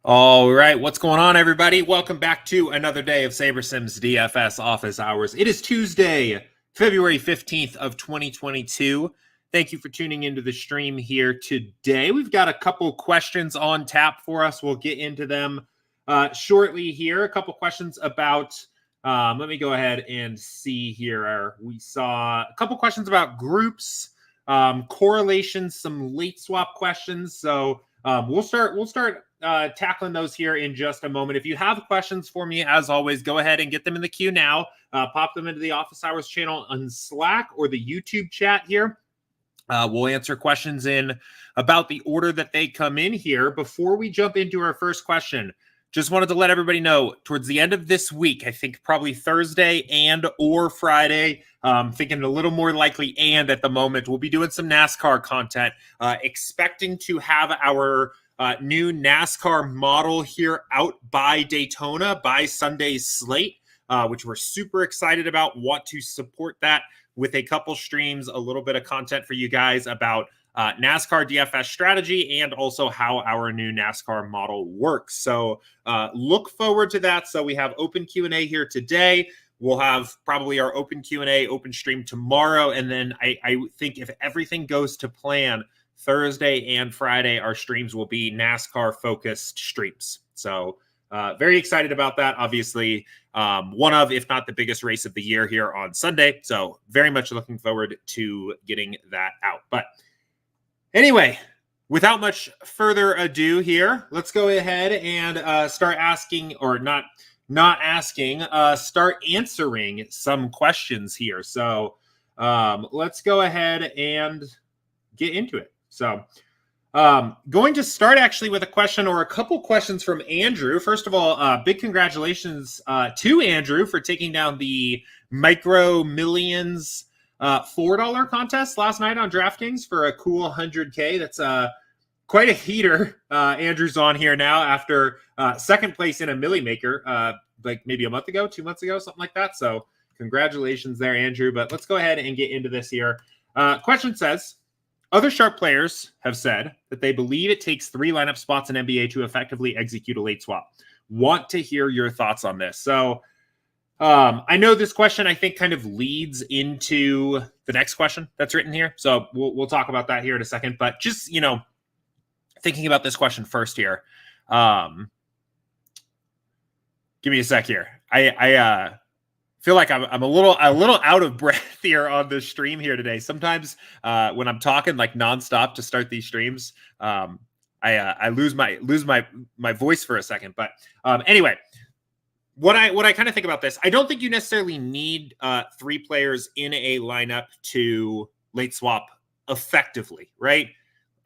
All right, what's going on, everybody? Welcome back to another day of SaberSim's DFS Office Hours. It is Tuesday, February 15th of 2022. Thank you for tuning into the stream here today. We've got a couple questions on tap for us. We'll get into them shortly here. A couple questions about, let me go ahead and see here. We saw a couple questions about groups, correlations, some late swap questions. So we'll start tackling those here in just a moment. If you have questions for me, as always, go ahead and get them in the queue now. Pop them into the Office Hours channel on Slack or the YouTube chat here. We'll answer questions in about the order that they come in here. Before we jump into our first question, just wanted to let everybody know, towards the end of this week, I think probably Thursday and or Friday, thinking a little more likely and at the moment, we'll be doing some NASCAR content, expecting to have our new NASCAR model here out by Daytona, by Sunday's slate, which we're super excited about. Want to support that with a couple streams, a little bit of content for you guys about NASCAR DFS strategy and also how our new NASCAR model works. So look forward to that. So we have open Q&A here today. We'll have probably our open Q&A, open stream tomorrow. And then I think if everything goes to plan, Thursday and Friday, our streams will be NASCAR-focused streams. So very excited about that. Obviously, one of, if not the biggest race of the year here on Sunday. So very much looking forward to getting that out. But anyway, without much further ado here, let's go ahead and start asking, or not asking, start answering some questions here. So let's go ahead and get into it. So going to start actually with a question or a couple questions from Andrew. First of all, big congratulations to Andrew for taking down the Micro Millions $4 contest last night on DraftKings for a cool 100K. That's quite a heater. Andrew's on here now after second place in a Millie Maker, like maybe a month ago, 2 months ago, something like that. So congratulations there, Andrew. But let's go ahead and get into this here. Question says, other sharp players have said that they believe it takes 3 lineup spots in NBA to effectively execute a late swap. Want to hear your thoughts on this. So I know this question, I think, kind of leads into the next question that's written here. So we'll talk about that here in a second. But just, thinking about this question first here. Give me a sec here. I feel like I'm a little out of breath here on the stream here today. Sometimes when I'm talking like nonstop to start these streams, I lose my voice for a second. But anyway, what I kind of think about this, I don't think you necessarily need 3 players in a lineup to late swap effectively, right?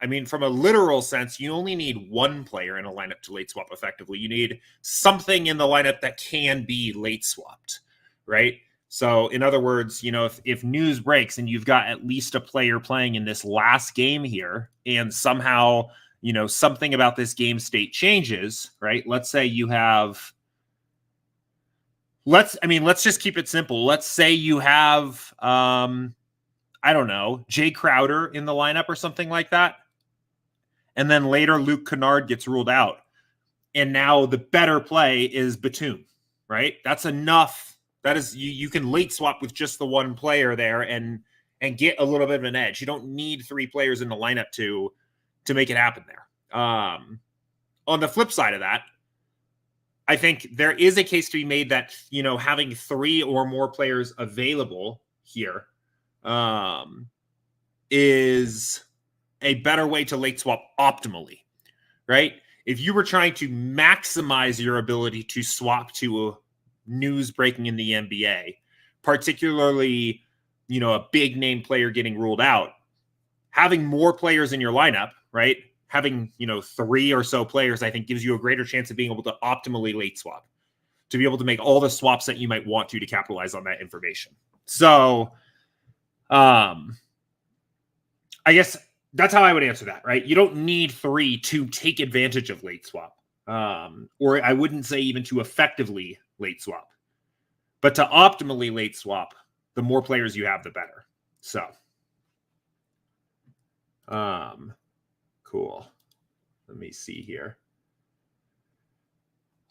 I mean, from a literal sense, you only need 1 player in a lineup to late swap effectively. You need something in the lineup that can be late swapped. Right. So in other words, if news breaks and you've got at least a player playing in this last game here and somehow, something about this game state changes, right? Let's say you have, let's just keep it simple. Let's say you have, I don't know, Jay Crowder in the lineup or something like that. And then later Luke Kennard gets ruled out. And now the better play is Batum, right? That's enough. That is, you can late swap with just the 1 player there and get a little bit of an edge. You don't need 3 players in the lineup to make it happen there. On the flip side of that, I think there is a case to be made that, having 3 or more players available here is a better way to late swap optimally, right? If you were trying to maximize your ability to swap to news breaking in the NBA, particularly, a big name player getting ruled out, having more players in your lineup, right? Having, 3 or so players, I think gives you a greater chance of being able to optimally late swap, to be able to make all the swaps that you might want to capitalize on that information. So, I guess that's how I would answer that, right? You don't need 3 to take advantage of late swap. Or I wouldn't say even to effectively late swap, but to optimally late swap, the more players you have, the better. So, cool. Let me see here.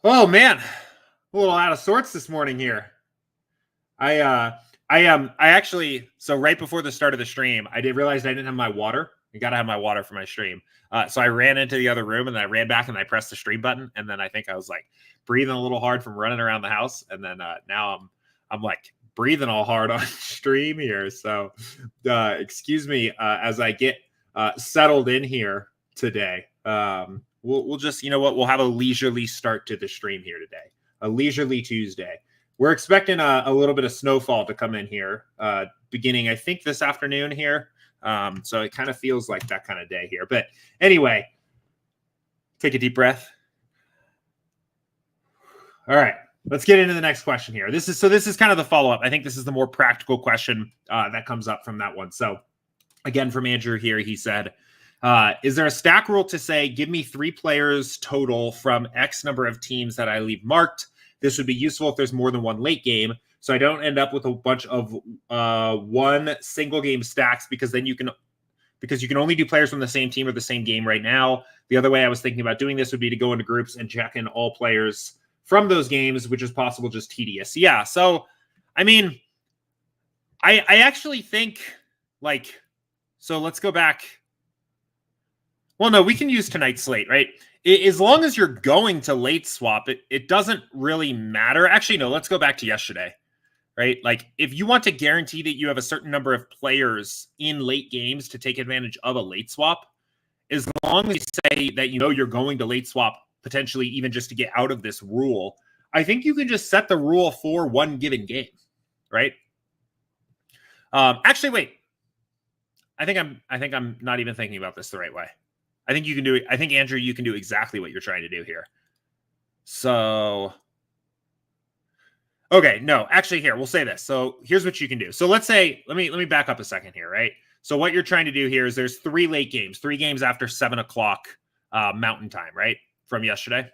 Oh man, a little out of sorts this morning here. I actually, so right before the start of the stream, I did realize I didn't have my water. I gotta have my water for my stream. So I ran into the other room and then I ran back and I pressed the stream button, and then I think I was like breathing a little hard from running around the house, and then now I'm like breathing all hard on stream here. So excuse me as I get settled in here today. We'll just, you know what, we'll have a leisurely start to the stream here today, a leisurely Tuesday. We're expecting a little bit of snowfall to come in here beginning, I think, this afternoon here. So it kind of feels like that kind of day here. But anyway, take a deep breath. All right, let's get into the next question here. This is kind of the follow-up. I think this is the more practical question that comes up from that one. So again, from Andrew here, he said, is there a stack rule to say, give me 3 players total from X number of teams that I leave marked? This would be useful if there's more than one late game, so I don't end up with a bunch of one single game stacks, because you can only do players from the same team or the same game right now. The other way I was thinking about doing this would be to go into groups and check in all players from those games, which is possible, just tedious. Yeah, so I mean, I actually think, like, so let's go back. Well, no, we can use tonight's slate, right? As long as you're going to late swap, it doesn't really matter. Actually, no, let's go back to yesterday, right? Like, if you want to guarantee that you have a certain number of players in late games to take advantage of a late swap, as long as you say that you know you're going to late swap, potentially even just to get out of this rule, I think you can just set the rule for one given game, right? Actually, wait. I think I'm not even thinking about this the right way. I think you can do it. I think, Andrew, you can do exactly what you're trying to do here. So, okay, no, actually, here, we'll say this. So here's what you can do. So let's say, let me back up a second here, right? So what you're trying to do here is there's 3 late games, 3 games after 7 o'clock Mountain Time, right? From yesterday.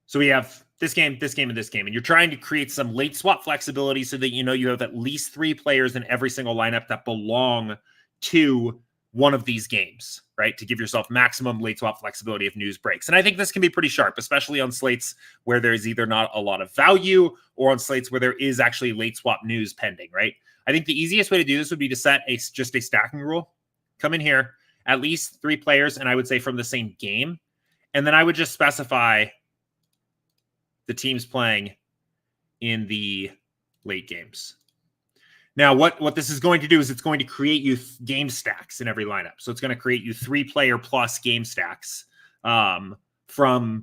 So we have this game, this game, and this game. And you're trying to create some late swap flexibility so that you know you have at least 3 players in every single lineup that belong to one of these games, right? To give yourself maximum late swap flexibility if news breaks. And I think this can be pretty sharp, especially on slates where there's either not a lot of value or on slates where there is actually late swap news pending, right? I think the easiest way to do this would be to set just a stacking rule. Come in here, at least 3 players, and I would say from the same game. And then I would just specify the teams playing in the late games. Now, what this is going to do is it's going to create you game stacks in every lineup. So it's going to create you 3-player plus game stacks from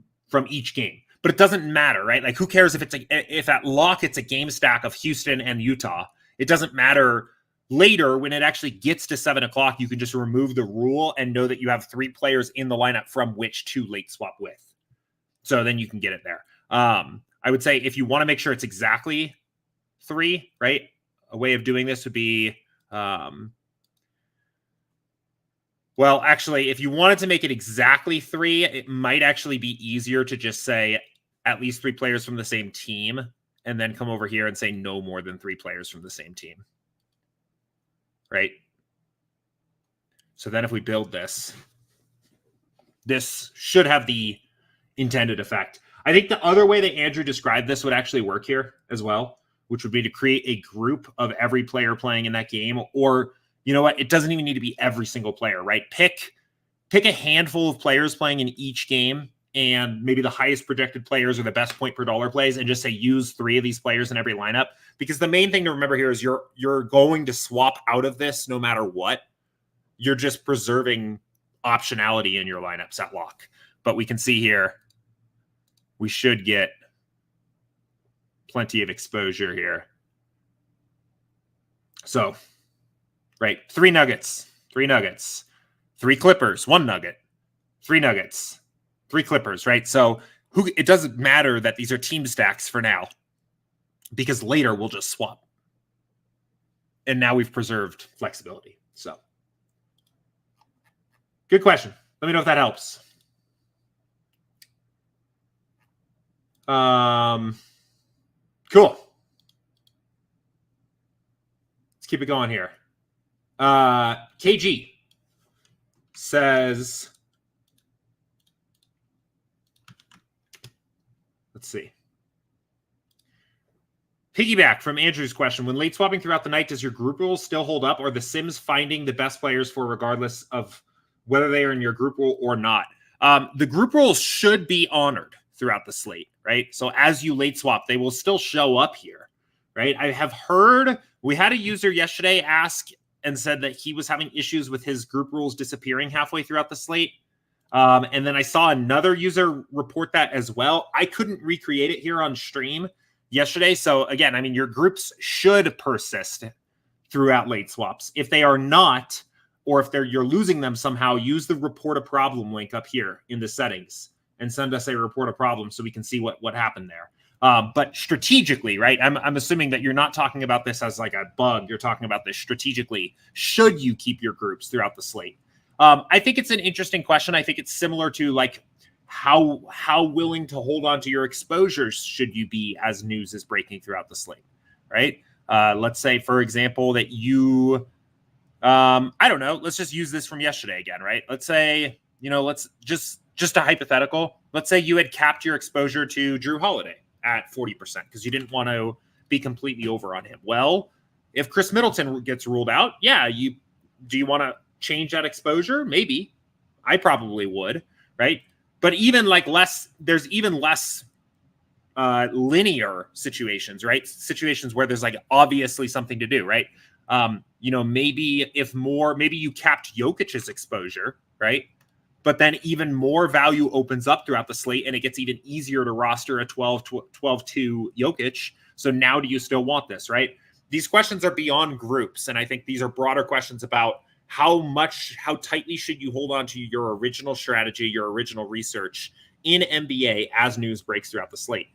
each game. But it doesn't matter, right? Like, who cares if at lock it's a game stack of Houston and Utah? It doesn't matter. Later, when it actually gets to 7 o'clock, you can just remove the rule and know that you have 3 players in the lineup from which to late swap with. So then you can get it there. I would say if you want to make sure it's exactly 3, right? A way of doing this would be, well, actually, if you wanted to make it exactly 3, it might actually be easier to just say at least 3 players from the same team, and then come over here and say no more than 3 players from the same team, right? So then if we build this should have the intended effect. I think the other way that Andrew described this would actually work here as well, which would be to create a group of every player playing in that game. Or, you know what, it doesn't even need to be every single player, right? Pick a handful of players playing in each game, and maybe the highest projected players or the best point per dollar plays, and just say use 3 of these players in every lineup. Because the main thing to remember here is you're going to swap out of this no matter what. You're just preserving optionality in your lineups at lock. But we can see here, we should get plenty of exposure here. So, right, 3 nuggets, 3 nuggets, 3 Clippers, 1 nugget, 3 nuggets, 3 Clippers, right? So it doesn't matter that these are team stacks for now, because later we'll just swap. And now we've preserved flexibility. So, good question. Let me know if that helps. Cool. Let's keep it going here. KG says, Let's see. Piggyback from Andrew's question. When late swapping throughout the night, does your group rules still hold up, or the Sims finding the best players for regardless of whether they are in your group rule or not? The group rules should be honored throughout the slate, right? So as you late swap, they will still show up here, right? I have heard, we had a user yesterday ask and said that he was having issues with his group rules disappearing halfway throughout the slate. And then I saw another user report that as well. I couldn't recreate it here on stream yesterday. So again, I mean, your groups should persist throughout late swaps. If they are not, or if you're losing them somehow, use the report a problem link up here in the settings and send us a report a problem so we can see what happened there. But strategically, right? I'm assuming that you're not talking about this as like a bug. You're talking about this strategically. Should you keep your groups throughout the slate? I think it's an interesting question. I think it's similar to like how willing to hold on to your exposures should you be as news is breaking throughout the slate, right? Let's say, for example, that you, I don't know, let's just use this from yesterday again, right? Let's say, let's just a hypothetical. Let's say you had capped your exposure to Drew Holiday at 40% because you didn't want to be completely over on him. Well, if Chris Middleton gets ruled out, do you want to change that exposure? Maybe. I probably would, right? But even like there's even less linear situations, right? Situations where there's like obviously something to do, right? Maybe maybe you capped Jokic's exposure, right? But then even more value opens up throughout the slate and it gets even easier to roster a 12-2 Jokic. So now do you still want this, right? These questions are beyond groups. And I think these are broader questions about how tightly should you hold on to your original strategy, your original research in NBA as news breaks throughout the slate.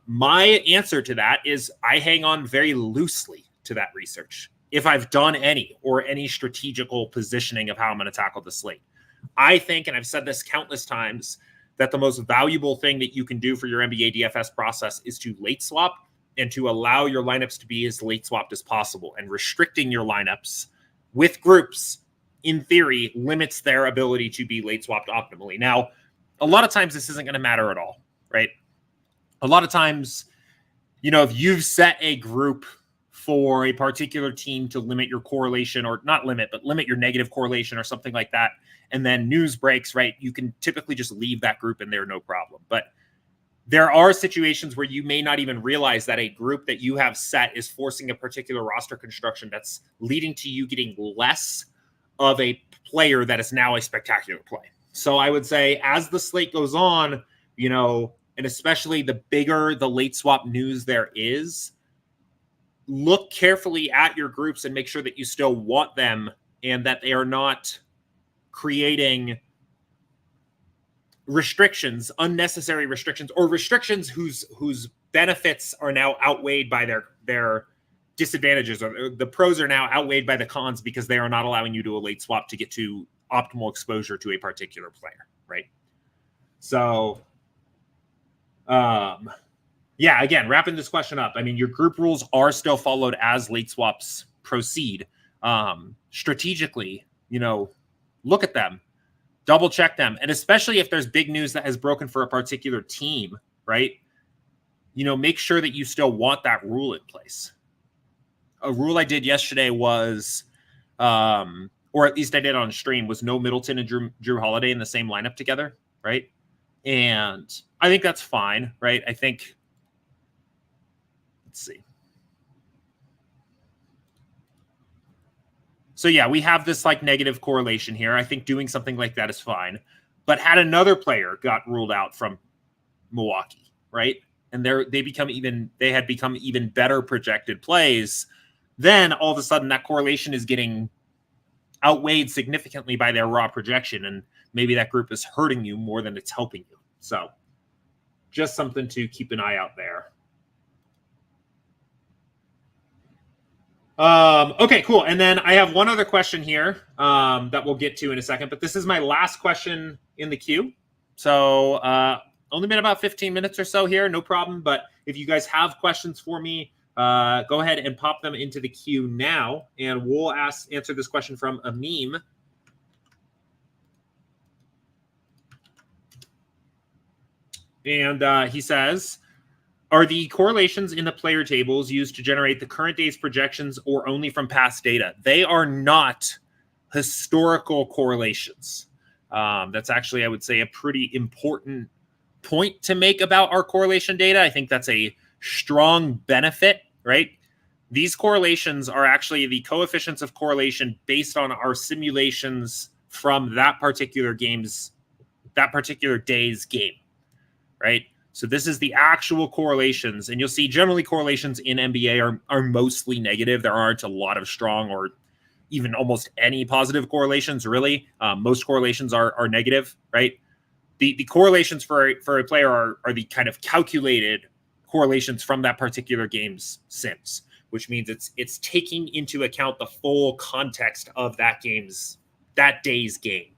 My answer to that is I hang on very loosely to that research. If I've done any strategical positioning of how I'm going to tackle the slate, I think, and I've said this countless times, that the most valuable thing that you can do for your NBA DFS process is to late swap and to allow your lineups to be as late swapped as possible. And restricting your lineups with groups, in theory, limits their ability to be late swapped optimally. Now, a lot of times this isn't going to matter at all, right? A lot of times, if you've set a group for a particular team to limit your correlation, or not limit, but limit your negative correlation or something like that, and then news breaks, right? You can typically just leave that group in there, no problem. But there are situations where you may not even realize that a group that you have set is forcing a particular roster construction that's leading to you getting less of a player that is now a spectacular play. So I would say as the slate goes on, and especially the bigger the late swap news there is, look carefully at your groups and make sure that you still want them and that they are not creating restrictions, unnecessary restrictions, or restrictions whose benefits are now outweighed by their disadvantages, or the pros are now outweighed by the cons because they are not allowing you to a late swap to get to optimal exposure to a particular player, right? So, again, wrapping this question up, I mean, your group rules are still followed as late swaps proceed. Strategically, look at them, double check them. And especially if there's big news that has broken for a particular team, right? Make sure that you still want that rule in place. A rule I did yesterday was, or at least I did on stream, was no Middleton and Drew Holiday in the same lineup together, right? And I think that's fine, right? I think, let's see. So yeah, we have this like negative correlation here. I think doing something like that is fine. But had another player got ruled out from Milwaukee, right? And they had become even better projected plays, then all of a sudden that correlation is getting outweighed significantly by their raw projection. And maybe that group is hurting you more than it's helping you. So just something to keep an eye out there. Okay, cool. And then I have one other question here that we'll get to in a second, but this is my last question in the queue. So only been about 15 minutes or so here, no problem. But if you guys have questions for me, go ahead and pop them into the queue now, and we'll answer this question from a meme. And he says, are the correlations in the player tables used to generate the current day's projections or only from past data? They are not historical correlations. That's actually, I would say, a pretty important point to make about our correlation data. I think that's a strong benefit, right? These correlations are actually the coefficients of correlation based on our simulations from that particular day's game, right? So this is the actual correlations, and you'll see generally correlations in NBA are mostly negative. There aren't a lot of strong or even almost any positive correlations, really. Most correlations are negative, right? The correlations for a player are the kind of calculated correlations from that particular game's sims, which means it's taking into account the full context of that day's game.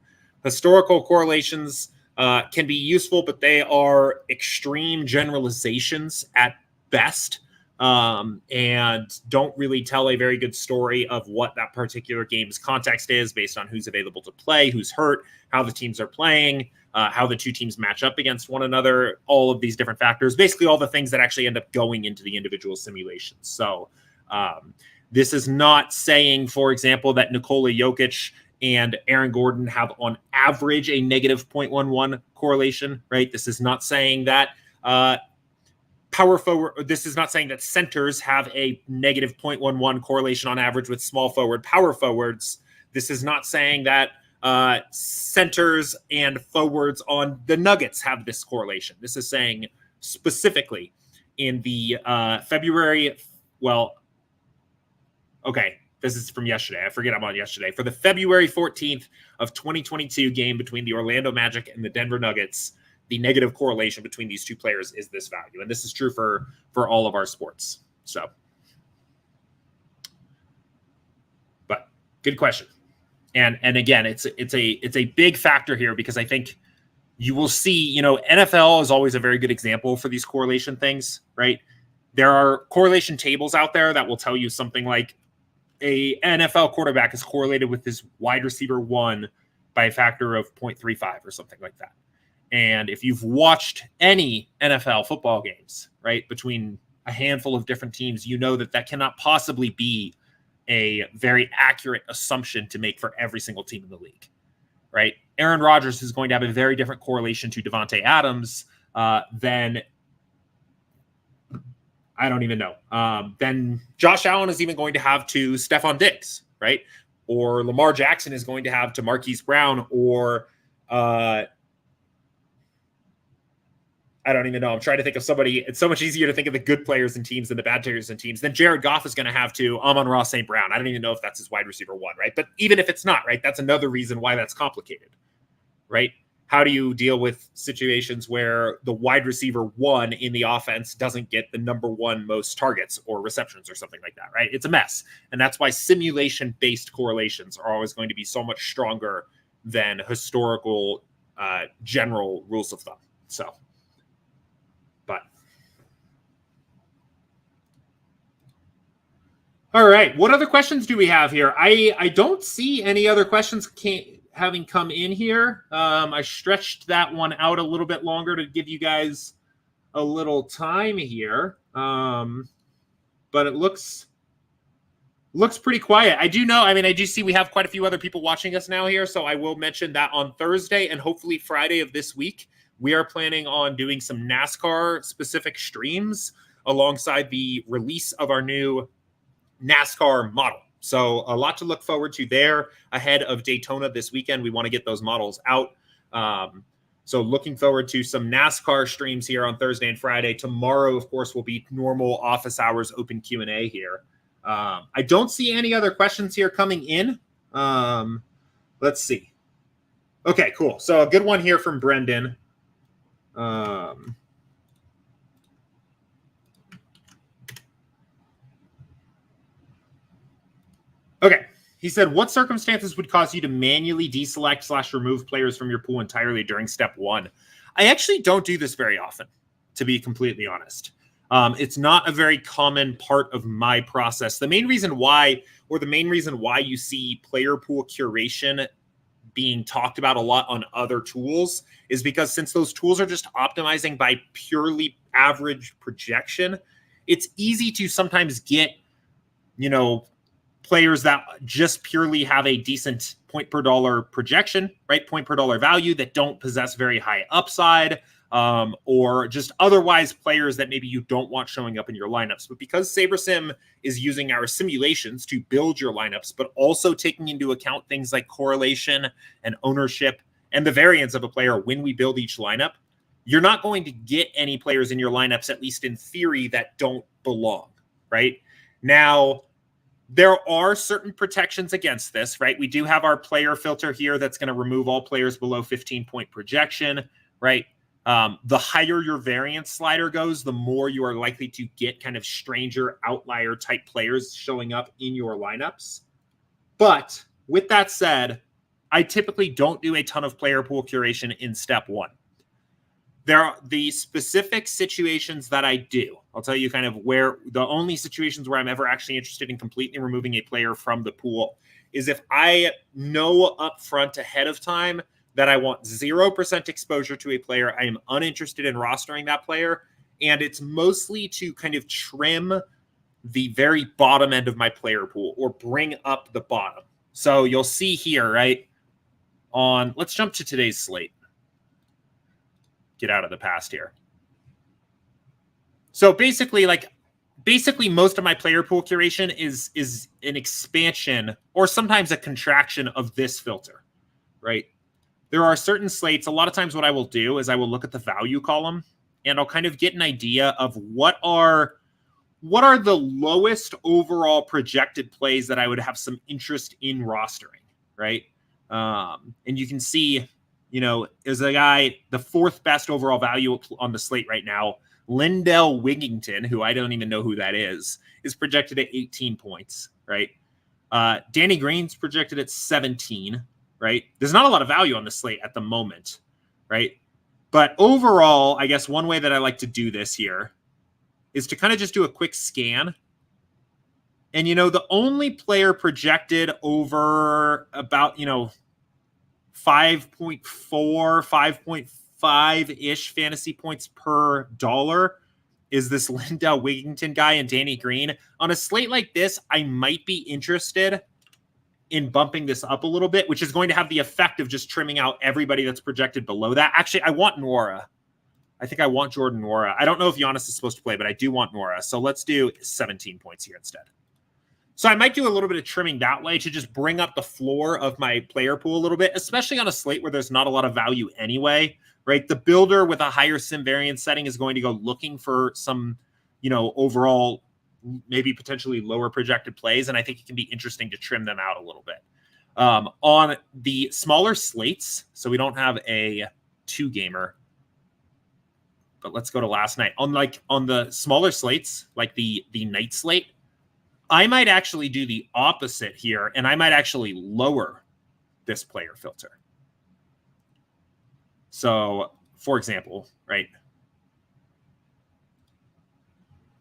Historical correlations can be useful, but they are extreme generalizations at best, and don't really tell a very good story of what that particular game's context is based on who's available to play, who's hurt, how the teams are playing, how the two teams match up against one another, all of these different factors, basically all the things that actually end up going into the individual simulations. So this is not saying, for example, that Nikola Jokic and Aaron Gordon have on average a negative 0.11 correlation, right? This is not saying that power forward. This is not saying that centers have a negative 0.11 correlation on average with small forward power forwards. This is not saying that centers and forwards on the Nuggets have this correlation. This is saying specifically in the February, this is from yesterday. I forget I'm on yesterday. For the February 14th of 2022 game between the Orlando Magic and the Denver Nuggets, the negative correlation between these two players is this value. And this is true for all of our sports. So, but good question. And again, it's a big factor here because I think you will see, NFL is always a very good example for these correlation things, right? There are correlation tables out there that will tell you something like a NFL quarterback is correlated with his wide receiver 1 by a factor of 0.35 or something like that. And if you've watched any NFL football games, right, between a handful of different teams, you know that cannot possibly be a very accurate assumption to make for every single team in the league, right? Aaron Rodgers is going to have a very different correlation to Devontae Adams than I don't even know. Then Josh Allen is even going to have to Stephon Diggs, right? Or Lamar Jackson is going to have to Marquise Brown, or I don't even know. I'm trying to think of somebody. It's so much easier to think of the good players and teams than the bad players and teams. Then Jared Goff is going to have to Amon-Ra St. Brown. I don't even know if that's his wide receiver 1, right? But even if it's not, right, that's another reason why that's complicated, right? How do you deal with situations where the wide receiver 1 in the offense doesn't get the number 1 most targets or receptions or something like that, right? It's a mess. And that's why simulation-based correlations are always going to be so much stronger than historical general rules of thumb. So, but. All right. What other questions do we have here? I don't see any other questions having come in here. I stretched that one out a little bit longer to give you guys a little time here. But it looks pretty quiet. I do see we have quite a few other people watching us now here. So I will mention that on Thursday and hopefully Friday of this week, we are planning on doing some NASCAR specific streams alongside the release of our new NASCAR model. So a lot to look forward to there ahead of Daytona this weekend. We want to get those models out. So looking forward to some NASCAR streams here on Thursday and Friday. Tomorrow, of course, will be normal office hours open Q&A here. I don't see any other questions here coming in. Let's see. Okay, cool. So a good one here from Brendan. Okay. He said, what circumstances would cause you to manually deselect / remove players from your pool entirely during step 1? I actually don't do this very often, to be completely honest. It's not a very common part of my process. The main reason why you see player pool curation being talked about a lot on other tools is because since those tools are just optimizing by purely average projection, it's easy to sometimes get, players that just purely have a decent point per dollar projection, right? Point per dollar value that don't possess very high upside, or just otherwise players that maybe you don't want showing up in your lineups. But because SaberSim is using our simulations to build your lineups, but also taking into account things like correlation and ownership and the variance of a player when we build each lineup, you're not going to get any players in your lineups, at least in theory, that don't belong, right? Now, there are certain protections against this, right? We do have our player filter here that's going to remove all players below 15-point projection, right? The higher your variance slider goes, the more you are likely to get kind of stranger outlier type players showing up in your lineups. But with that said, I typically don't do a ton of player pool curation in step one. There are the specific situations that I do. I'll tell you kind of where the only situations where I'm ever actually interested in completely removing a player from the pool is if I know upfront ahead of time that I want 0% exposure to a player. I am uninterested in rostering that player. And it's mostly to kind of trim the very bottom end of my player pool or bring up the bottom. So you'll see here, right? Let's jump to today's slate. Get out of the past here. So basically most of my player pool curation is an expansion or sometimes a contraction of this filter, right? There are certain slates. A lot of times what I will do is I will look at the value column and I'll kind of get an idea of what are the lowest overall projected plays that I would have some interest in rostering, right? And you can see, is a guy, the fourth best overall value on the slate right now, Lindell Wigington, who I don't even know who that is projected at 18 points, right? Danny Green's projected at 17, right? There's not a lot of value on the slate at the moment, right? But overall, I guess one way that I like to do this here is to kind of just do a quick scan. And, the only player projected over about, 5.4, 5.5-ish fantasy points per dollar is this Lindell Wigington guy and Danny Green. On a slate like this, I might be interested in bumping this up a little bit, which is going to have the effect of just trimming out everybody that's projected below that. Actually, I want Nwora. I think I want Jordan Nwora. I don't know if Giannis is supposed to play, but I do want Nwora. So let's do 17 points here instead. So I might do a little bit of trimming that way to just bring up the floor of my player pool a little bit, especially on a slate where there's not a lot of value anyway, right? The builder with a higher sim variance setting is going to go looking for some, overall, maybe potentially lower projected plays. And I think it can be interesting to trim them out a little bit. On the smaller slates, so we don't have a 2-gamer, but let's go to last night. On the smaller slates, like the night slate, I might actually do the opposite here, and I might actually lower this player filter. So, for example, right?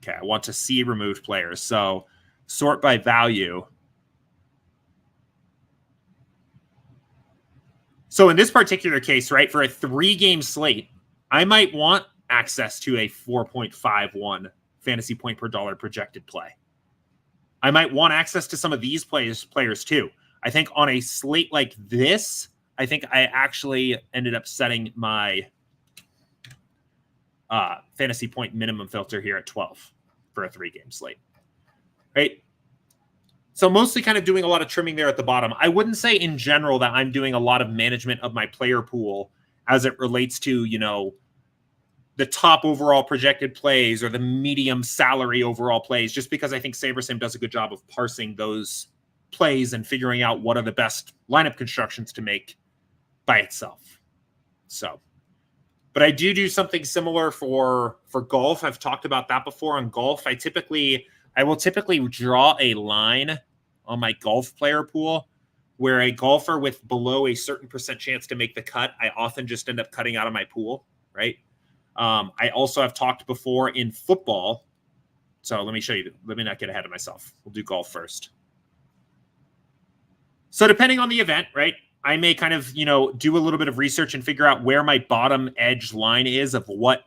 Okay, I want to see removed players. So, sort by value. So, in this particular case, right, for a 3-game slate, I might want access to a 4.51 fantasy point per dollar projected play. I might want access to some of these players too. I think on a slate like this, I think I actually ended up setting my fantasy point minimum filter here at 12 for a 3-game slate, right? So mostly kind of doing a lot of trimming there at the bottom. I wouldn't say in general that I'm doing a lot of management of my player pool as it relates to, the top overall projected plays or the medium salary overall plays, just because I think SaberSim does a good job of parsing those plays and figuring out what are the best lineup constructions to make by itself. So, but I do something similar for golf. I've talked about that before on golf. I will typically draw a line on my golf player pool where a golfer with below a certain % chance to make the cut, I often just end up cutting out of my pool, right? I also have talked before in football. So let me show you. Let me not get ahead of myself. We'll do golf first. So depending on the event, right? I may kind of, do a little bit of research and figure out where my bottom edge line is of what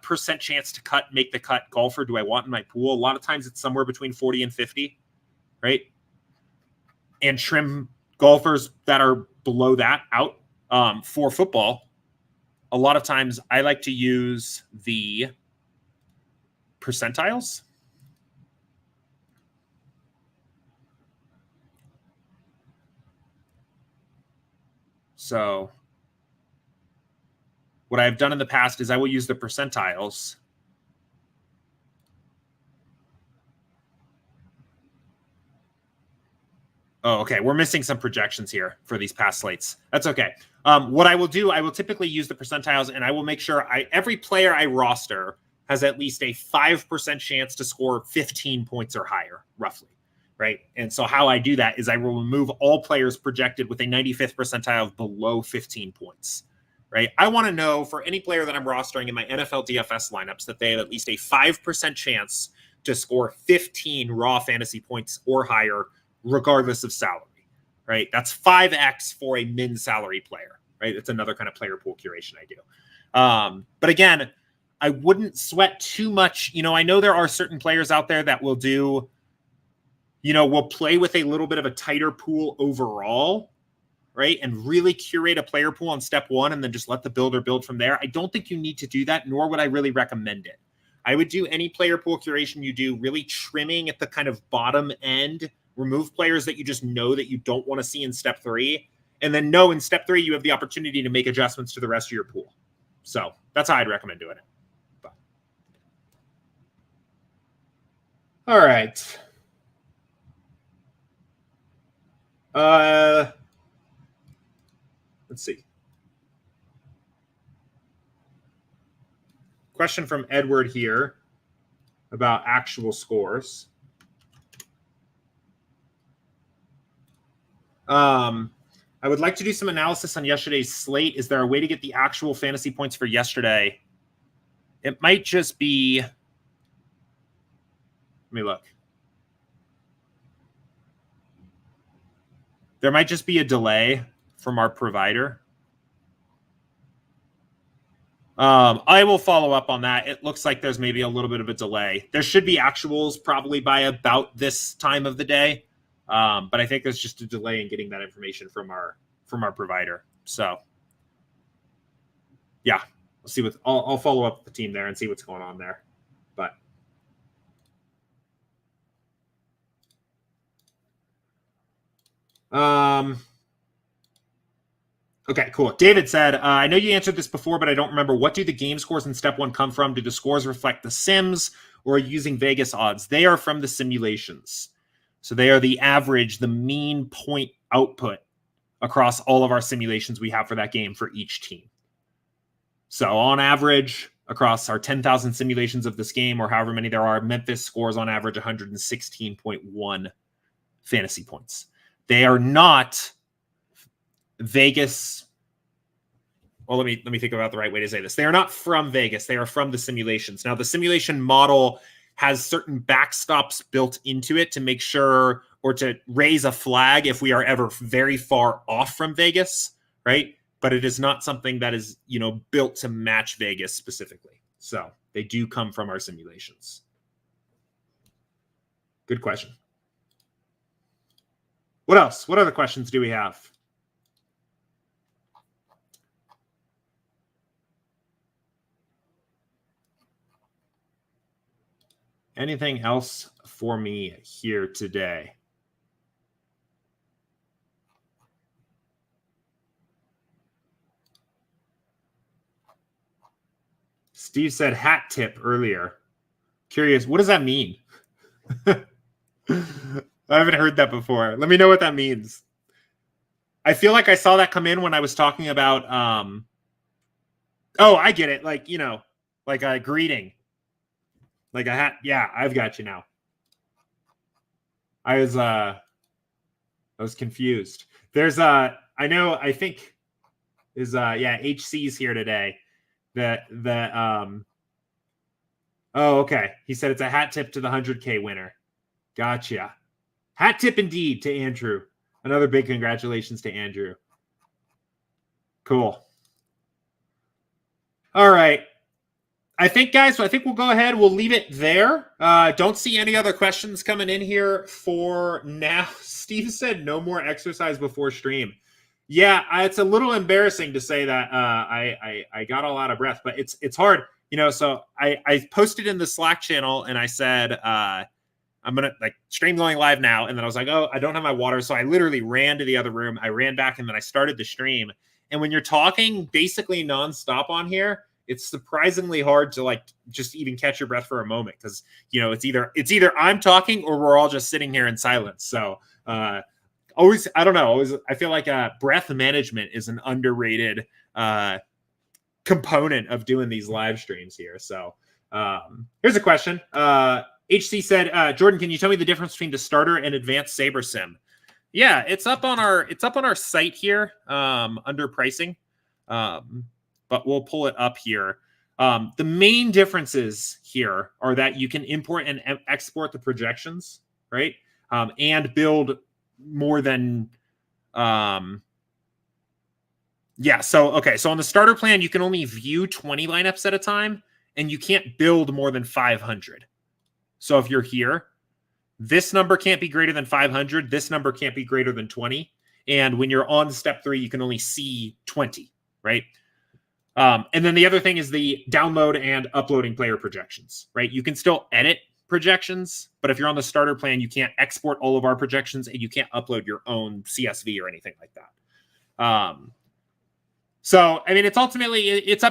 percent chance to make the cut golfer do I want in my pool. A lot of times it's somewhere between 40 and 50, right? And trim golfers that are below that out. For football, a lot of times I like to use the percentiles. So what I've done in the past is I will use the percentiles. Oh, okay. We're missing some projections here for these past slates. That's okay. What I will do, I will typically use the percentiles, and I will make sure every player I roster has at least a 5% chance to score 15 points or higher, roughly, right? And so how I do that is I will remove all players projected with a 95th percentile of below 15 points, right? I want to know for any player that I'm rostering in my NFL DFS lineups that they have at least a 5% chance to score 15 raw fantasy points or higher, regardless of salary, right? That's 5x for a min salary player, right? It's another kind of player pool curation I do. But again, I wouldn't sweat too much. I know there are certain players out there that will do, will play with a little bit of a tighter pool overall, right? And really curate a player pool on step one and then just let the builder build from there. I don't think you need to do that, nor would I really recommend it. I would do any player pool curation you do, really trimming at the kind of bottom end. Remove players that you just know that you don't want to see in step three. And then know in step three, you have the opportunity to make adjustments to the rest of your pool. So that's how I'd recommend doing it. But. All right. Let's see. Question from Edward here about actual scores. I would like to do some analysis on yesterday's slate. Is there a way to get the actual fantasy points for yesterday? It might just be, let me look. There might just be a delay from our provider. I will follow up on that. It looks like there's maybe a little bit of a delay. There should be actuals probably by about this time of the day. But I think there's just a delay in getting that information from our provider. So yeah, we'll see I'll follow up with the team there and see what's going on there. But okay, cool. David said, I know you answered this before, but I don't remember. What do the game scores in step one come from? Do the scores reflect the sims or using Vegas odds? They are from the simulations. So they are the average, the mean point output across all of our simulations we have for that game for each team. So on average, across our 10,000 simulations of this game, or however many there are, Memphis scores on average 116.1 fantasy points. They are not Vegas. Well, let me think about the right way to say this. They are not from Vegas. They are from the simulations. Now, the simulation model has certain backstops built into it to make sure, or to raise a flag if we are ever very far off from Vegas, right? But it is not something that is, built to match Vegas specifically. So they do come from our simulations. Good question. What else? What other questions do we have? Anything else for me here today? Steve said hat tip earlier. Curious, what does that mean? I haven't heard that before. Let me know what that means. I feel like I saw that come in when I was talking about oh, I get it. Like, like a greeting. Like a hat. Yeah, I've got you now. I was confused. There's I think is HC's here today. Oh, okay. He said it's a hat tip to the 100K winner. Gotcha. Hat tip indeed to Andrew. Another big congratulations to Andrew. Cool. All right. I think, guys, so I think we'll go ahead. We'll leave it there. Don't see any other questions coming in here for now. Steve said no more exercise before stream. Yeah, it's a little embarrassing to say that I got all out of breath, but it's hard. So I posted in the Slack channel and I said, I'm going to stream going live now. And then I was like, oh, I don't have my water. So I literally ran to the other room. I ran back and then I started the stream. And when you're talking basically nonstop on here, it's surprisingly hard to just even catch your breath for a moment. Cause it's either I'm talking or we're all just sitting here in silence. So, I don't know. I feel like breath management is an underrated component of doing these live streams here. So here's a question. HC said, Jordan, can you tell me the difference between the starter and advanced SaberSim? Yeah, it's up on our site here under pricing. But we'll pull it up here. The main differences here are that you can import and export the projections, right? And build more than So on the starter plan, you can only view 20 lineups at a time, and you can't build more than 500. So if you're here, this number can't be greater than 500. This number can't be greater than 20. And when you're on step 3, you can only see 20, right? And then the other thing is the download and uploading player projections, right? You can still edit projections, but if you're on the starter plan, you can't export all of our projections and you can't upload your own CSV or anything like that. So, I mean, it's up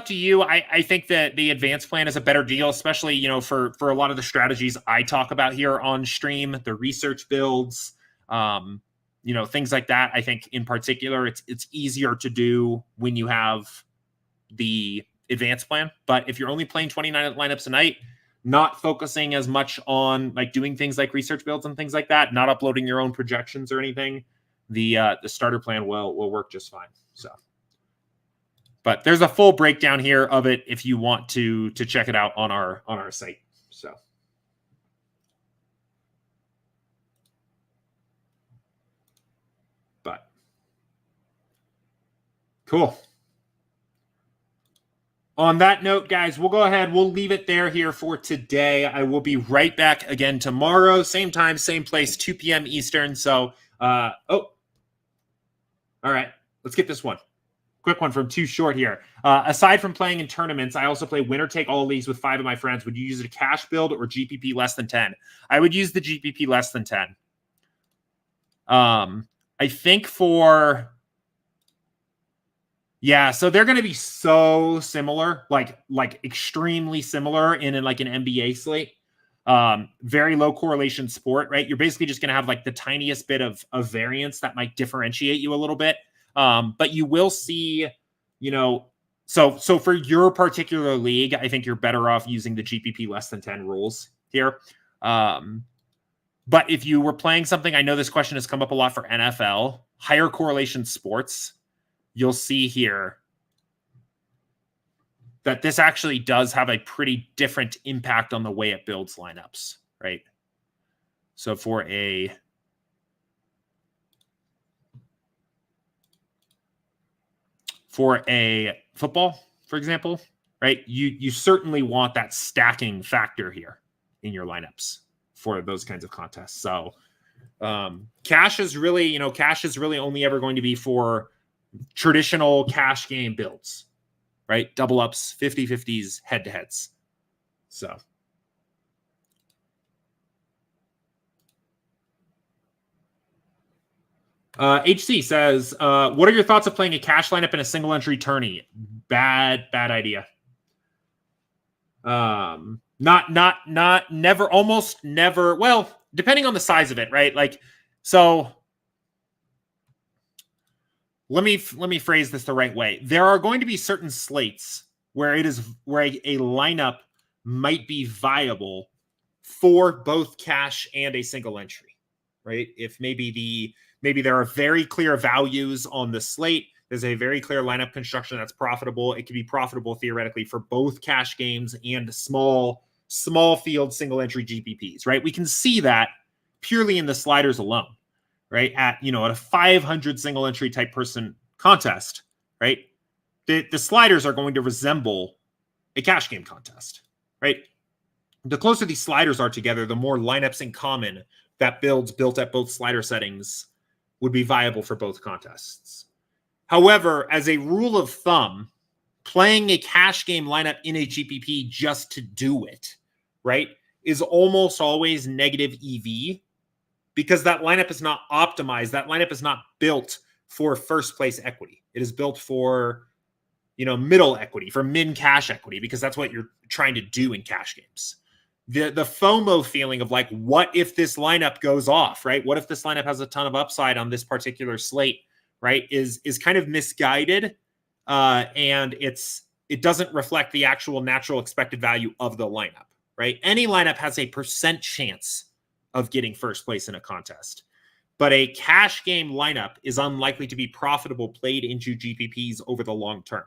to you. I think that the advanced plan is a better deal, especially, for a lot of the strategies I talk about here on stream, the research builds, things like that. I think in particular, it's easier to do when you have the advanced plan. But if you're only playing 29 lineups a night, not focusing as much on doing things like research builds and things like that, not uploading your own projections or anything, the starter plan will work just fine. So, but there's a full breakdown here of it if you want to check it out on our site. So, but cool. On that note, guys, we'll go ahead. We'll leave it there here for today. I will be right back again tomorrow. Same time, same place, 2 p.m. Eastern. So, all right. Let's get this one. Quick one from Too Short here. Aside from playing in tournaments, I also play winner-take-all leagues with 5 of my friends. Would you use a cash build or GPP less than 10? I would use the GPP less than 10. I think for... Yeah, so they're going to be so similar, like extremely similar in an NBA slate. Very low correlation sport, right? You're basically just going to have the tiniest bit of variance that might differentiate you a little bit. But you will see, so for your particular league, I think you're better off using the GPP less than 10 rules here. But if you were playing something, I know this question has come up a lot for NFL, higher correlation sports, you'll see here that this actually does have a pretty different impact on the way it builds lineups, right? So for a football, for example, right? You certainly want that stacking factor here in your lineups for those kinds of contests. So cash is really only ever going to be for traditional cash game builds, right? Double ups, 50-50s, head-to-heads. So HC says, what are your thoughts of playing a cash lineup in a single entry tourney? Bad idea. Almost never. Well, depending on the size of it, right? So let me phrase this the right way. There are going to be certain slates where a lineup might be viable for both cash and a single entry, right? If maybe there are very clear values on the slate, there's a very clear lineup construction that's profitable. It can be profitable theoretically for both cash games and small field single entry GPPs, right? We can see that purely in the sliders alone. right? At a 500 single entry type person contest, right? The sliders are going to resemble a cash game contest, right? The closer these sliders are together, the more lineups in common that builds built at both slider settings would be viable for both contests. However, as a rule of thumb, playing a cash game lineup in a GPP just to do it, right, is almost always negative EV because that lineup is not optimized. That lineup is not built for first place equity. It is built for, middle equity, for min cash equity, because that's what you're trying to do in cash games. The FOMO feeling of like, what if this lineup goes off, right? What if this lineup has a ton of upside on this particular slate, right? Is kind of misguided, and it doesn't reflect the actual natural expected value of the lineup, right? Any lineup has a percent chance of getting first place in a contest, but a cash game lineup is unlikely to be profitable played into GPPs over the long term.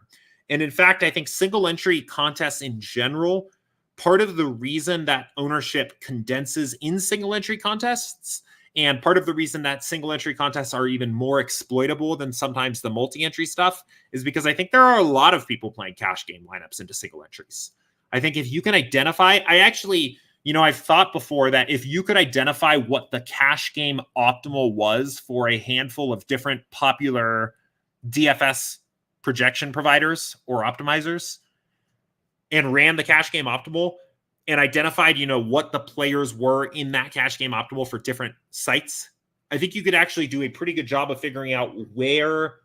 And in fact, I think single entry contests in general, part of the reason that ownership condenses in single entry contests, and part of the reason that single entry contests are even more exploitable than sometimes the multi-entry stuff, is because I think there are a lot of people playing cash game lineups into single entries. I think if you can identify, I've thought before that if you could identify what the cash game optimal was for a handful of different popular DFS projection providers or optimizers, and ran the cash game optimal and identified, what the players were in that cash game optimal for different sites, I think you could actually do a pretty good job of figuring out where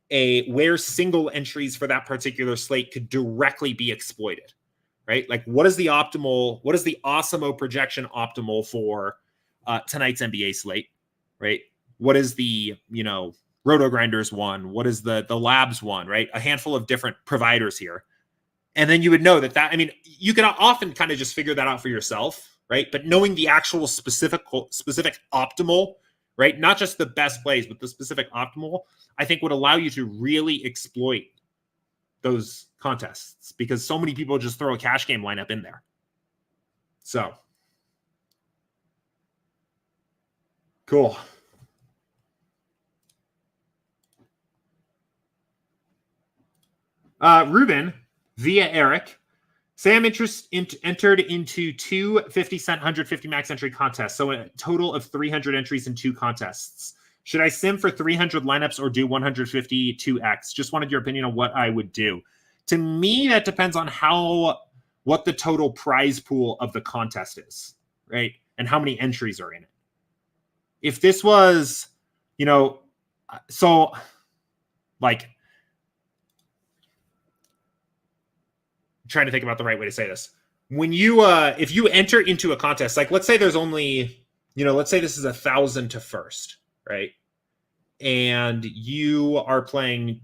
single entries for that particular slate could directly be exploited, right? Like what is the Awesemo projection optimal for tonight's NBA slate, right? What is the, Roto Grinders one? What is the Labs one, right? A handful of different providers here. And then you would know that, you can often kind of just figure that out for yourself, right? But knowing the actual specific optimal, right? Not just the best plays, but the specific optimal, I think would allow you to really exploit those contests because so many people just throw a cash game lineup in there. So, cool. Ruben, via Eric, Sam entered into two 50-cent 150 max entry contests, so a total of 300 entries in two contests. Should I sim for 300 lineups or do 150 2x? Just wanted your opinion on what I would do. To me, that depends on what the total prize pool of the contest is, right? And how many entries are in it. If this was, trying to think about the right way to say this. When you if you enter into a contest, like let's say there's only, let's say this is 1,000 to first, right? And you're playing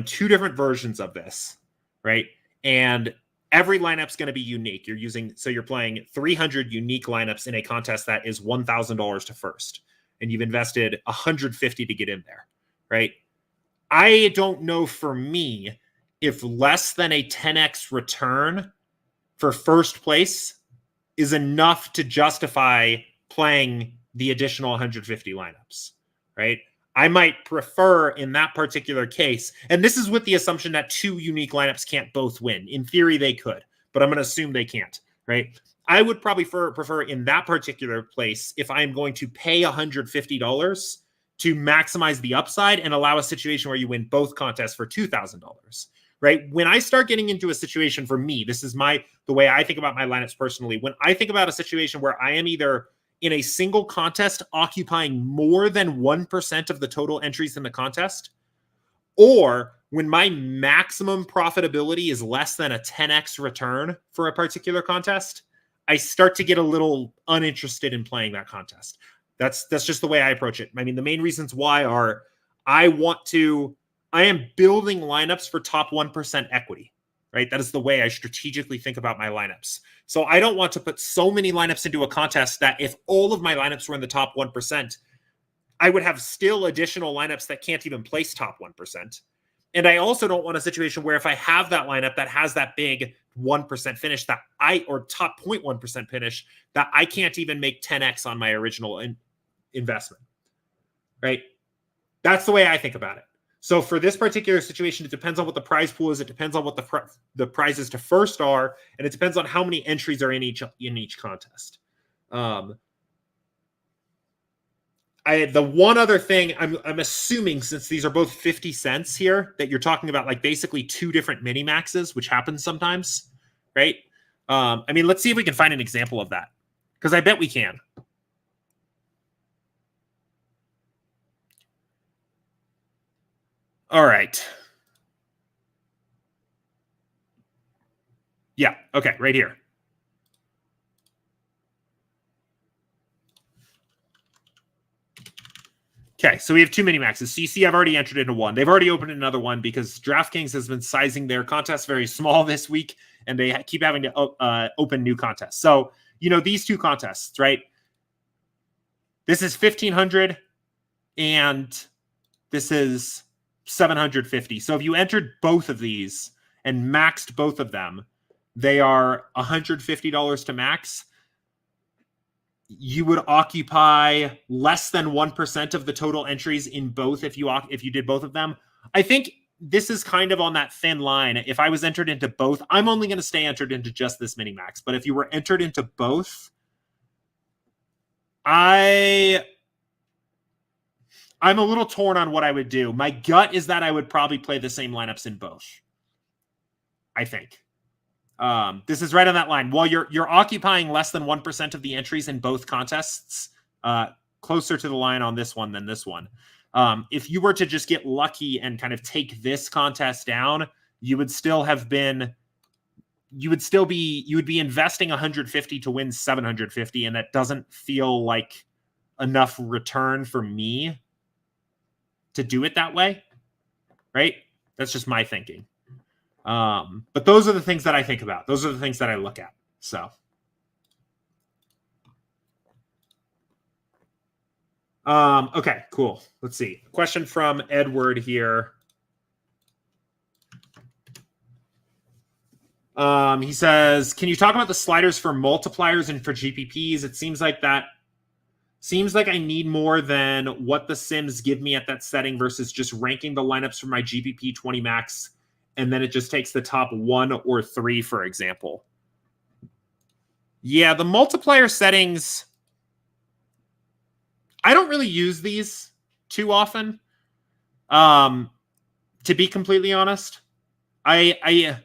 two different versions of this, right? And every lineup's going to be unique. You're playing 300 unique lineups in a contest that is $1,000 to first, and you've invested 150 to get in there, right? I don't know for me if less than a 10x return for first place is enough to justify playing the additional 150 lineups, right? I might prefer in that particular case, and this is with the assumption that two unique lineups can't both win. In theory, they could, but I'm going to assume they can't, right? I would probably prefer in that particular place, if I'm going to pay $150 to maximize the upside and allow a situation where you win both contests for $2,000. Right? When I start getting into a situation, for me, this is the way I think about my lineups personally. When I think about a situation where I am either in a single contest occupying more than 1% of the total entries in the contest, or when my maximum profitability is less than a 10x return for a particular contest, I start to get a little uninterested in playing that contest. That's just the way I approach it. The main reasons why are I am building lineups for top 1% equity, right? That is the way I strategically think about my lineups. So I don't want to put so many lineups into a contest that if all of my lineups were in the top 1%, I would have still additional lineups that can't even place top 1%. And I also don't want a situation where if I have that lineup that has that big 1% finish or top 0.1% finish, that I can't even make 10x on my original investment, right? That's the way I think about it. So for this particular situation, it depends on what the prize pool is. It depends on what the prizes to first are, and it depends on how many entries are in each contest. The one other thing I'm assuming, since these are both 50 cents here, that you're talking about like basically two different mini maxes, which happens sometimes, right? I mean, let's see if we can find an example of that, because I bet we can. All right. Yeah, okay, right here. Okay, so we have two mini maxes. So you see I've already entered into one. They've already opened another one because DraftKings has been sizing their contests very small this week, and they keep having to open new contests. So, you know, these two contests, right? This is 1,500 and this is 750. So if you entered both of these and maxed both of them, they are $150 to max. You would occupy less than 1% of the total entries in both if you did both of them. I think this is kind of on that thin line. If I was entered into both, I'm only going to stay entered into just this mini max. But if you were entered into both, I'm a little torn on what I would do. My gut is that I would probably play the same lineups in both, I think. This is right on that line. While you're occupying less than 1% of the entries in both contests, closer to the line on this one than this one. If you were to just get lucky and kind of take this contest down, you would be investing 150 to win 750, and that doesn't feel like enough return for me to do it that way, right? That's just my thinking. But those are the things that I think about. Those are the things that I look at. So, okay, cool. Let's see. Question from Edward here. He says, can you talk about the sliders for multipliers and for GPPs? It seems like I need more than what the Sims give me at that setting versus just ranking the lineups for my GPP 20 max, and then it just takes the top 1 or 3, for example. Yeah, the multiplier settings, I don't really use these too often. To be completely honest, I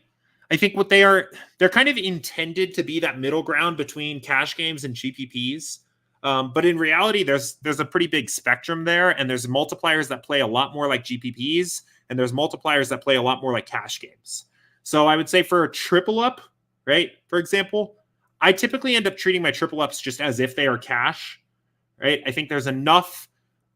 think what they're kind of intended to be that middle ground between cash games and GPPs. But in reality, there's a pretty big spectrum there, and there's multipliers that play a lot more like GPPs, and there's multipliers that play a lot more like cash games. So I would say for a triple up, right, for example, I typically end up treating my triple ups just as if they are cash, right? I think there's enough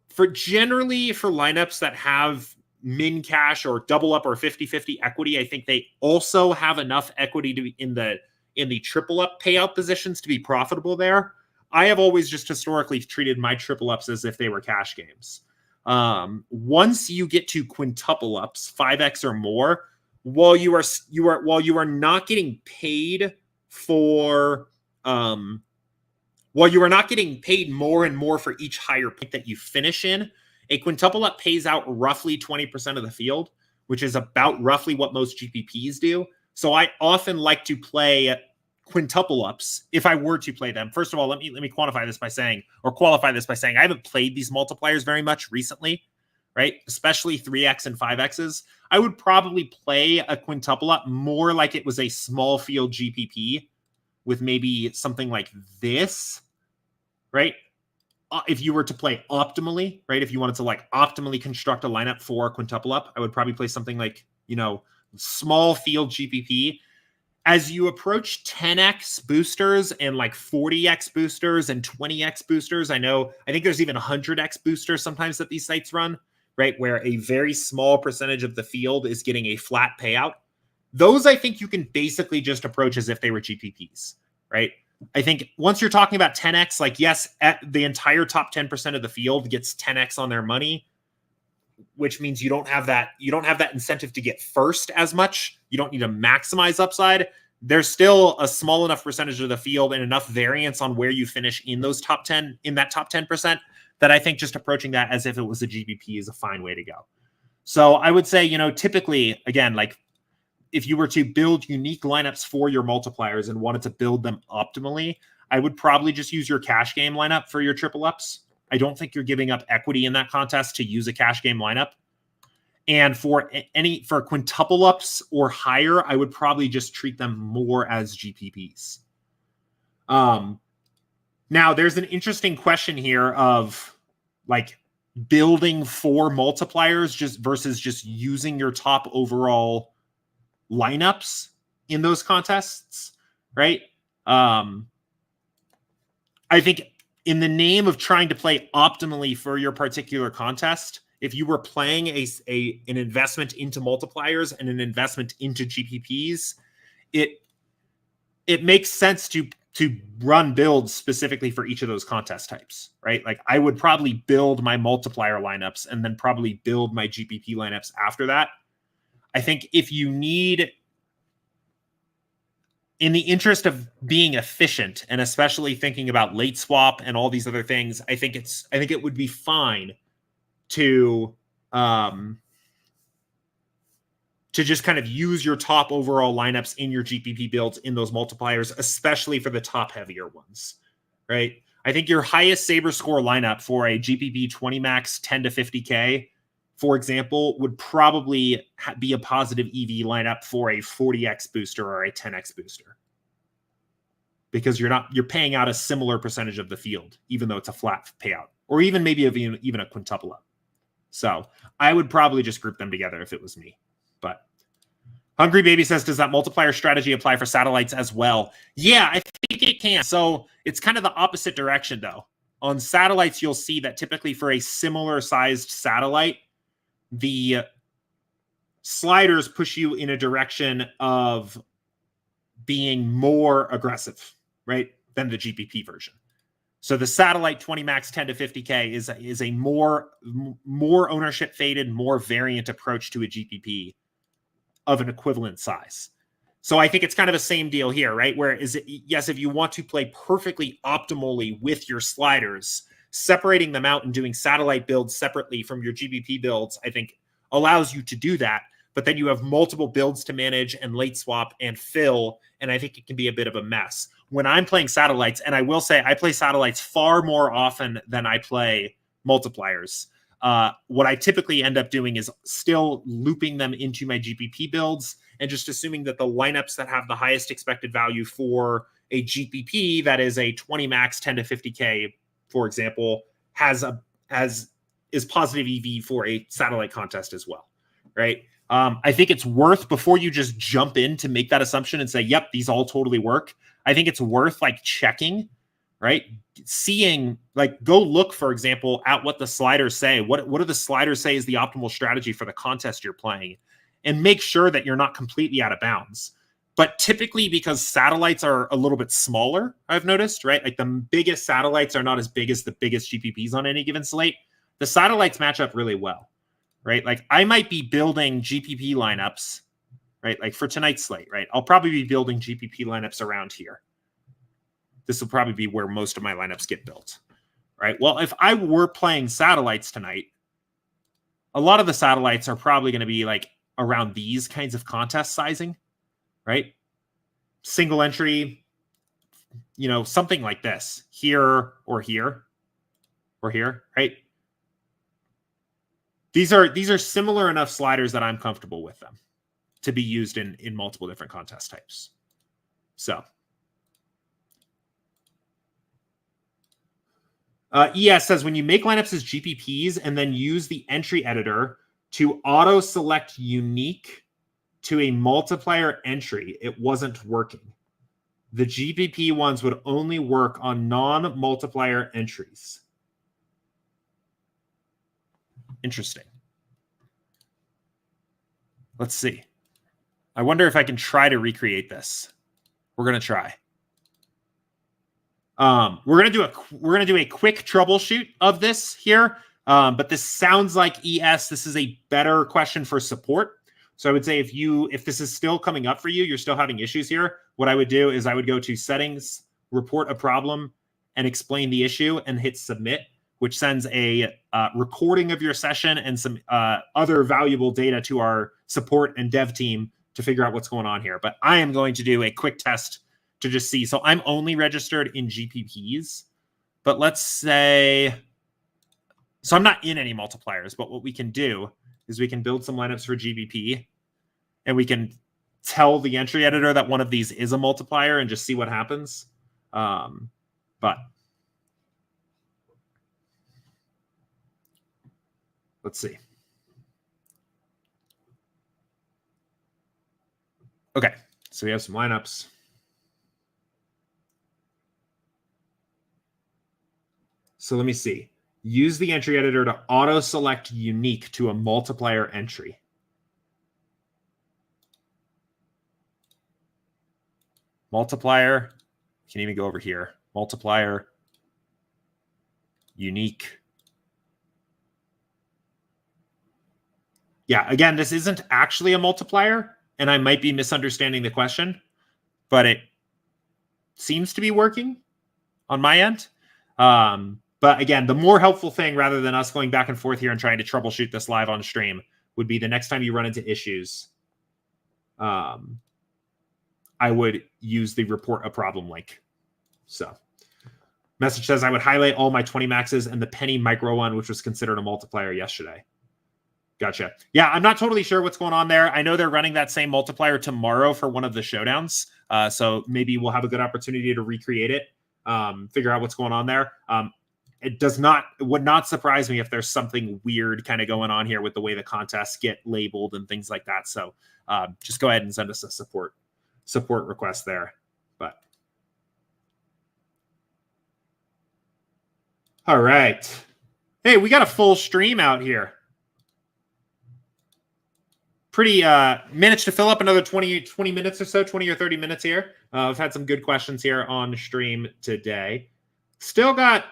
for lineups that have min cash or double up or 50-50 equity. I think they also have enough equity to be in the triple up payout positions to be profitable there. I have always just historically treated my triple ups as if they were cash games. Once you get to quintuple ups, 5x or more, while you are not getting paid for while you are not getting paid more and more for each higher pick that you finish in, a quintuple up pays out roughly 20% of the field, which is about roughly what most GPPs do. So I often like to play quintuple ups if I were to play them. First of all, let me qualify this by saying I haven't played these multipliers very much recently, right? Especially 3x and 5x's. I would probably play a quintuple up more like it was a small field GPP with maybe something like this, right? If you were to play optimally, right? If you wanted to like optimally construct a lineup for a quintuple up, I would probably play something like, small field GPP. As you approach 10x boosters and like 40x boosters and 20x boosters, I think there's even 100x boosters sometimes that these sites run, right? Where a very small percentage of the field is getting a flat payout. Those I think you can basically just approach as if they were GPPs, right? I think once you're talking about 10x, like yes, the entire top 10% of the field gets 10x on their money, which means you don't have that incentive to get first as much. You don't need to maximize upside. There's still a small enough percentage of the field and enough variance on where you finish in those top 10, in that top 10%, that I think just approaching that as if it was a GPP is a fine way to go. So I would say, typically, again, like if you were to build unique lineups for your multipliers and wanted to build them optimally, I would probably just use your cash game lineup for your triple ups. I don't think you're giving up equity in that contest to use a cash game lineup. And for quintuple ups or higher, I would probably just treat them more as GPPs. Now, there's an interesting question here of like building for multipliers just versus just using your top overall lineups in those contests, right? I think in the name of trying to play optimally for your particular contest, if you were playing an investment into multipliers and an investment into GPPs, it makes sense to run builds specifically for each of those contest types, right? Like I would probably build my multiplier lineups and then probably build my GPP lineups after that. I think if you need, in the interest of being efficient and especially thinking about late swap and all these other things, I think it would be fine to just kind of use your top overall lineups in your GPP builds in those multipliers, especially for the top heavier ones, right? I think your highest Saber score lineup for a GPP 20 max 10 to 50K, for example, would probably be a positive EV lineup for a 40x booster or a 10x booster, because you're paying out a similar percentage of the field, even though it's a flat payout, or even maybe even a quintuple up. So I would probably just group them together if it was me. But Hungry Baby says, does that multiplier strategy apply for satellites as well? Yeah, I think it can. So it's kind of the opposite direction, though. On satellites, you'll see that typically for a similar sized satellite, the sliders push you in a direction of being more aggressive, right, than the GPP version. So the satellite 20 max 10 to 50K is a more ownership faded, more variant approach to a GPP of an equivalent size. So I think it's kind of the same deal here, right? Where yes, if you want to play perfectly optimally with your sliders, separating them out and doing satellite builds separately from your GPP builds, I think allows you to do that. But then you have multiple builds to manage and late swap and fill. And I think it can be a bit of a mess. When I'm playing satellites, and I will say I play satellites far more often than I play multipliers, what I typically end up doing is still looping them into my GPP builds and just assuming that the lineups that have the highest expected value for a GPP, that is a 20 max 10 to 50K, for example, is positive EV for a satellite contest as well, right? I think it's worth, before you just jump in to make that assumption and say, yep, these all totally work, I think it's worth like checking, right? Seeing, like, go look, for example, at what the sliders say. What do the sliders say is the optimal strategy for the contest you're playing? And make sure that you're not completely out of bounds. But typically, because satellites are a little bit smaller, I've noticed, right? Like the biggest satellites are not as big as the biggest GPPs on any given slate. The satellites match up really well, right? Like I might be building GPP lineups, right? Like for tonight's slate, right? I'll probably be building GPP lineups around here. This will probably be where most of my lineups get built, right? Well, if I were playing satellites tonight, a lot of the satellites are probably going to be like around these kinds of contest sizing, right? Single entry, something like this, here or here or here, right? These are similar enough sliders that I'm comfortable with them to be used in multiple different contest types. So ES says, when you make lineups as GPPs and then use the entry editor to auto select unique to a multiplier entry, it wasn't working. The GPP ones would only work on non-multiplier entries. Interesting. Let's see. I wonder if I can try to recreate this. We're going to try. We're gonna do a quick troubleshoot of this here, but this sounds like ES. This is a better question for support. So I would say if this is still coming up for you, you're still having issues here, what I would do is I would go to settings, report a problem, and explain the issue and hit submit. which sends a recording of your session and some other valuable data to our support and dev team to figure out what's going on here. But I am going to do a quick test to just see. So I'm only registered in GPPs, but let's say, so I'm not in any multipliers, but what we can do is we can build some lineups for GPP, and we can tell the entry editor that one of these is a multiplier and just see what happens. But let's see. Okay, so we have some lineups. So let me see. Use the entry editor to auto-select unique to a multiplier entry. Multiplier, you can even go over here. Multiplier, unique. Yeah, again, this isn't actually a multiplier, and I might be misunderstanding the question, but it seems to be working on my end. But again, the more helpful thing, rather than us going back and forth here and trying to troubleshoot this live on stream, would be the next time you run into issues, I would use the report a problem link. So message says, I would highlight all my 20 maxes and the penny micro one, which was considered a multiplier yesterday. Gotcha. Yeah, I'm not totally sure what's going on there. I know they're running that same multiplier tomorrow for one of the showdowns. So maybe we'll have a good opportunity to recreate it, figure out what's going on there. It would not surprise me if there's something weird kind of going on here with the way the contests get labeled and things like that. So just go ahead and send us a support request there. But all right. Hey, we got a full stream out here. Pretty managed to fill up another 20 minutes or so, 20 or 30 minutes here. I've had some good questions here on the stream today. Still got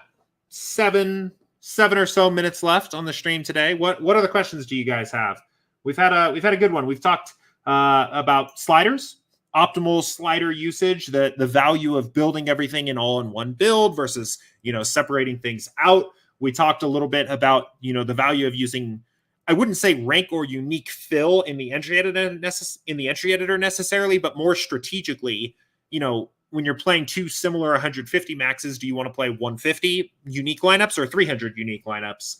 seven or so minutes left on the stream today. What other questions do you guys have? We've had a good one. We've talked about sliders, optimal slider usage, the value of building everything in all-in-one build versus, separating things out. We talked a little bit about, the value of using, I wouldn't say rank or unique fill in the entry editor necessarily, but more strategically, when you're playing two similar 150 maxes, do you want to play 150 unique lineups or 300 unique lineups?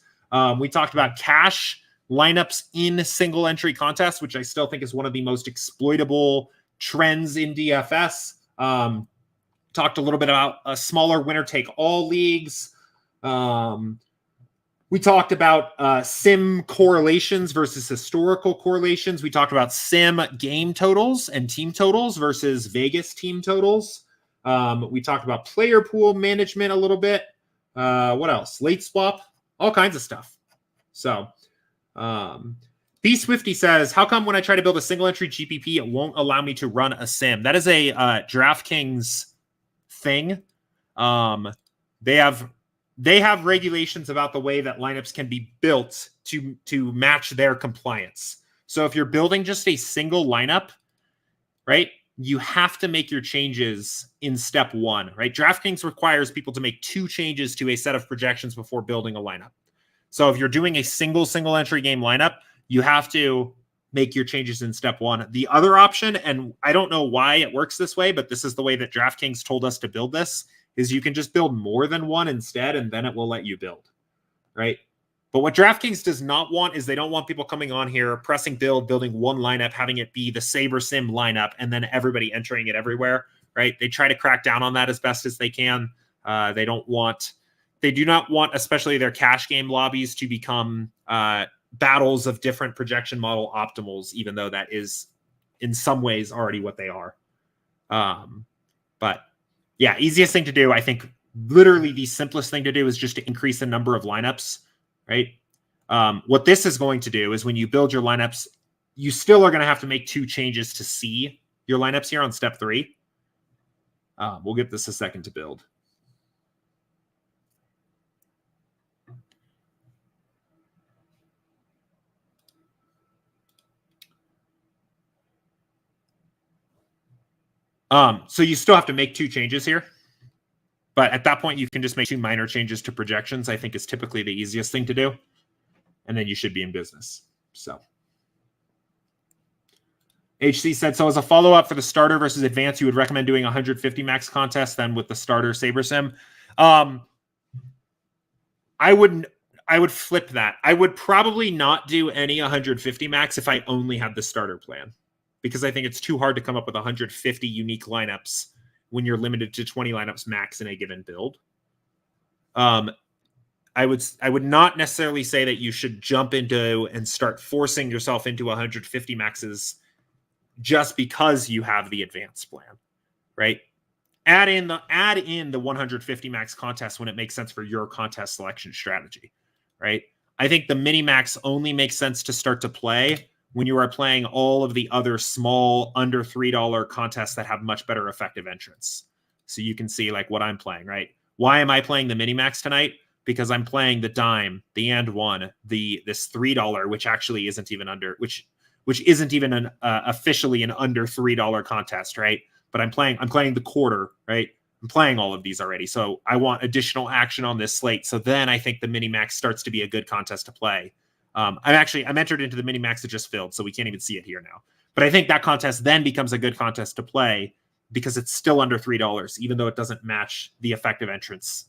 We talked about cash lineups in single entry contests, which I still think is one of the most exploitable trends in DFS. Talked a little bit about a smaller winner take all leagues. We talked about sim correlations versus historical correlations. We talked about sim game totals and team totals versus Vegas team totals. We talked about player pool management a little bit. What else? Late swap, all kinds of stuff. So B Swifty says, how come when I try to build a single entry GPP, it won't allow me to run a sim? That is a DraftKings thing. They have regulations about the way that lineups can be built to match their compliance. So if you're building just a single lineup, right, you have to make your changes in step one, right? DraftKings requires people to make 2 changes to a set of projections before building a lineup. So if you're doing a single entry game lineup, you have to make your changes in step one. The other option, and I don't know why it works this way, but this is the way that DraftKings told us to build this, is you can just build more than one instead, and then it will let you build, right? But what DraftKings does not want is they don't want people coming on here, pressing build, building one lineup, having it be the SaberSim lineup, and then everybody entering it everywhere, right? They try to crack down on that as best as they can. They do not want, especially their cash game lobbies, to become battles of different projection model optimals, even though that is in some ways already what they are. But yeah, easiest thing to do, I think literally the simplest thing to do is just to increase the number of lineups, right? What this is going to do is when you build your lineups, you still are going to have to make 2 changes to see your lineups here on step 3. We'll give this a second to build. So you still have to make 2 changes here, But at that point, you can just make 2 minor changes to projections, I think is typically the easiest thing to do. And then you should be in business. So HC said, so as a follow-up for the starter versus advanced, you would recommend doing 150 max contest then with the starter SaberSim. I would flip that. I would probably not do any 150 max if I only had the starter plan, because I think it's too hard to come up with 150 unique lineups when you're limited to 20 lineups max in a given build. I would not necessarily say that you should jump into and start forcing yourself into 150 maxes just because you have the advanced plan, right? Add in the 150 max contest when it makes sense for your contest selection strategy, right? I think the mini max only makes sense to start to play when you are playing all of the other small under $3 contests that have much better effective entrance. So you can see like what I'm playing, right? Why am I playing the mini max tonight? Because I'm playing the dime, the and one, this $3, which actually isn't even under, which isn't even an officially an under $3 contest, right? But I'm playing the quarter, right? I'm playing all of these already. So I want additional action on this slate. So then I think the mini max starts to be a good contest to play. I'm entered into the mini max that just filled, so we can't even see it here now. But I think that contest then becomes a good contest to play because it's still under $3, even though it doesn't match the effective entrance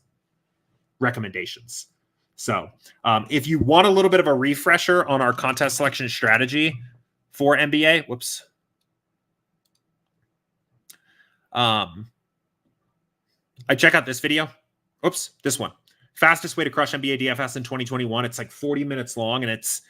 recommendations. So if you want a little bit of a refresher on our contest selection strategy for NBA, I check out this video. This one. Fastest way to crush NBA DFS in 2021. It's like 40 minutes long, and it's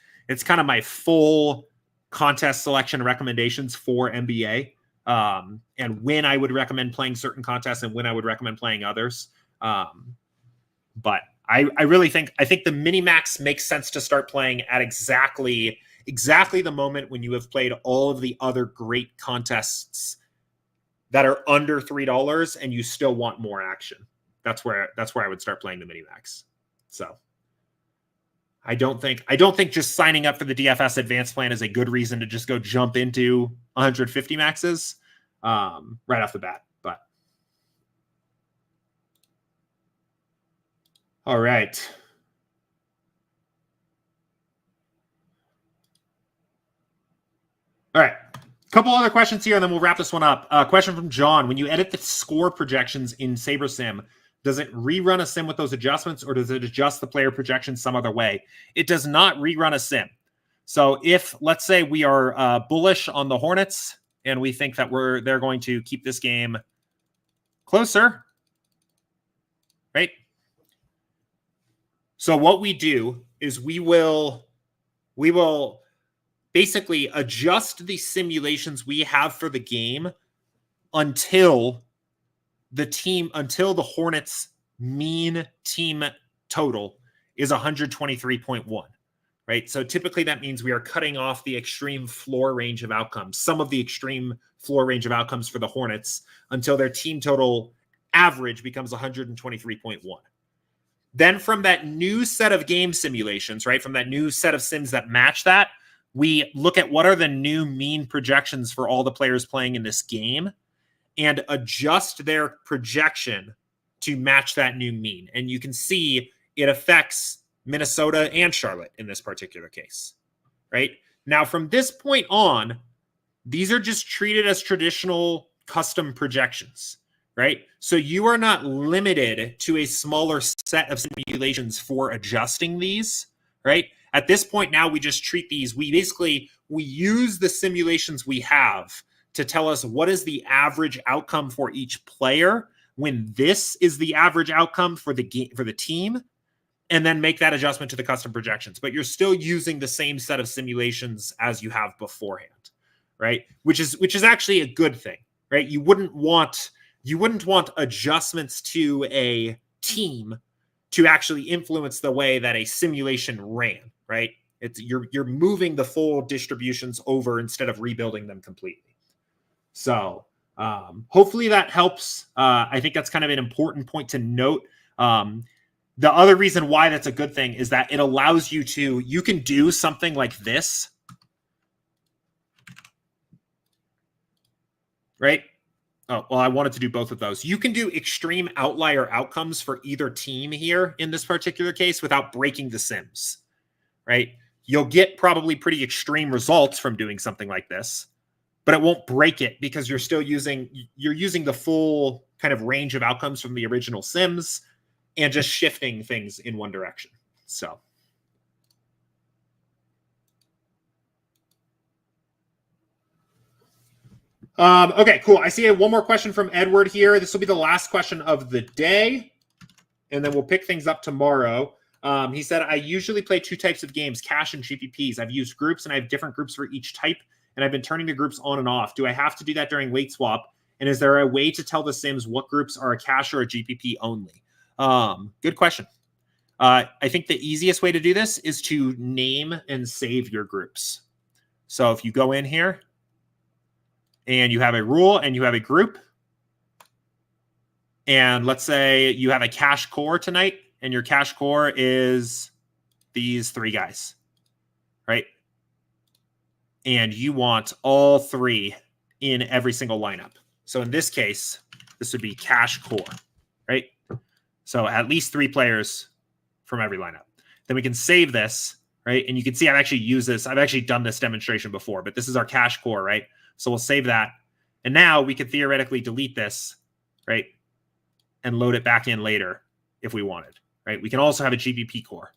kind of my full contest selection recommendations for NBA, and when I would recommend playing certain contests and when I would recommend playing others. But I really think the mini max makes sense to start playing at exactly the moment when you have played all of the other great contests that are under $3 and you still want more action. That's where I would start playing the mini max. So I don't think just signing up for the DFS advanced plan is a good reason to just go jump into 150 maxes right off the bat. But all right. All right. Couple other questions here, and then we'll wrap this one up. Question from John. When you edit the score projections in SaberSim, does it rerun a sim with those adjustments, or does it adjust the player projection some other way? It does not rerun a sim. So if, let's say, we are bullish on the Hornets, and we think that they're going to keep this game closer, right? So what we do is we will basically adjust the simulations we have for the game until the Hornets mean team total is 123.1, right? So typically that means we are cutting off the extreme floor range of outcomes, some of the extreme floor range of outcomes for the Hornets until their team total average becomes 123.1. Then from that new set of game simulations, right, from that new set of sims that match that, we look at what are the new mean projections for all the players playing in this game and adjust their projection to match that new mean. And you can see it affects Minnesota and Charlotte in this particular case, right? Now, from this point on, these are just treated as traditional custom projections, right? So you are not limited to a smaller set of simulations for adjusting these, right? At this point now, we just treat these. We use the simulations we have to tell us what is the average outcome for each player when this is the average outcome for the team, and then make that adjustment to the custom projections. But you're still using the same set of simulations as you have beforehand, right? Which is actually a good thing, right? You wouldn't want adjustments to a team to actually influence the way that a simulation ran, right? You're moving the full distributions over instead of rebuilding them completely. So hopefully that helps. I think that's kind of an important point to note. The other reason why that's a good thing is that it allows you can do something like this, right? Oh, well, I wanted to do both of those. You can do extreme outlier outcomes for either team here in this particular case without breaking the sims, right? You'll get probably pretty extreme results from doing something like this, but it won't break it because you're using the full kind of range of outcomes from the original sims and just shifting things in one direction. So. Okay, cool. I see one more question from Edward here. This will be the last question of the day, and then we'll pick things up tomorrow. He said, I usually play 2 types of games, cash and GPPs. I've used groups, and I have different groups for each type, and I've been turning the groups on and off. Do I have to do that during late swap? And is there a way to tell the sims what groups are a cash or a GPP only? Good question. I think the easiest way to do this is to name and save your groups. So if you go in here, and you have a rule and you have a group, and let's say you have a cash core tonight, and your cash core is these 3 guys, right? And you want all 3 in every single lineup. So in this case, this would be cash core, right? So at least 3 players from every lineup. Then we can save this, right? And you can see I've actually used this. I've actually done this demonstration before, but this is our cash core, right? So we'll save that. And now we could theoretically delete this, right? And load it back in later if we wanted, right? We can also have a GPP core.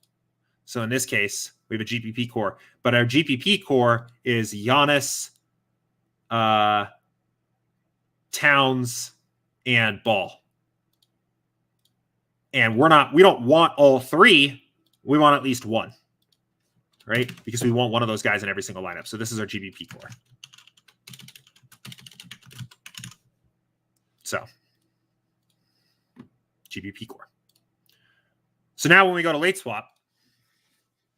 So in this case, we have a GPP core. But our GPP core is Giannis, Towns, and Ball. And we don't want all 3. We want at least 1, right? Because we want one of those guys in every single lineup. So this is our GPP core. So, GPP core. So now when we go to late swap,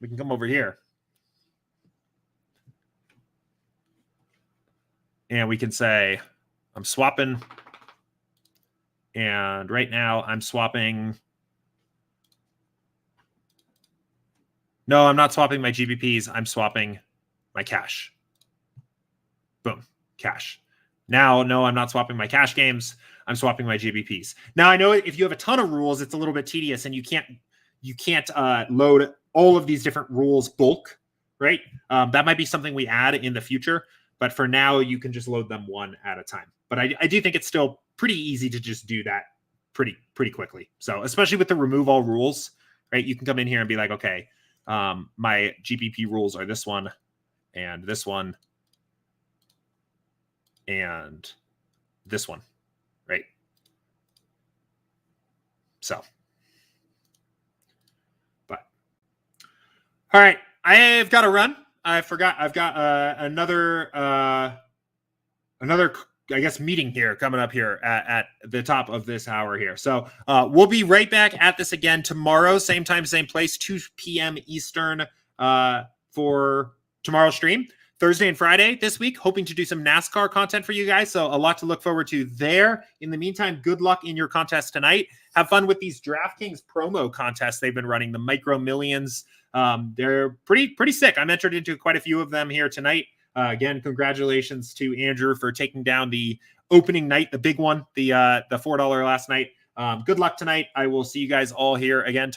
we can come over here. And we can say, I'm swapping. And right now I'm swapping. No, I'm not swapping my GPPs. I'm swapping my cash. Boom, cash. Now, no, I'm not swapping my cash games. I'm swapping my GPPs. Now, I know if you have a ton of rules, it's a little bit tedious, and you can't load all of these different rules bulk, right? That might be something we add in the future, but for now, you can just load them one at a time. But I do think it's still pretty easy to just do that pretty quickly. So especially with the remove all rules, right? You can come in here and be like, okay, my GPP rules are this one and this one and this one, right? So, but all right, I've got to run. I forgot. I've got another, I guess, meeting here coming up here at the top of this hour here. So we'll be right back at this again tomorrow, same time, same place, 2 p.m. Eastern for tomorrow's stream. Thursday and Friday this week, hoping to do some NASCAR content for you guys. So a lot to look forward to there. In the meantime, good luck in your contest tonight. Have fun with these DraftKings promo contests they've been running, the Micro Millions. They're pretty sick. I'm entered into quite a few of them here tonight. Again, congratulations to Andrew for taking down the opening night, the big one, the $4 last night. Good luck tonight. I will see you guys all here again tomorrow.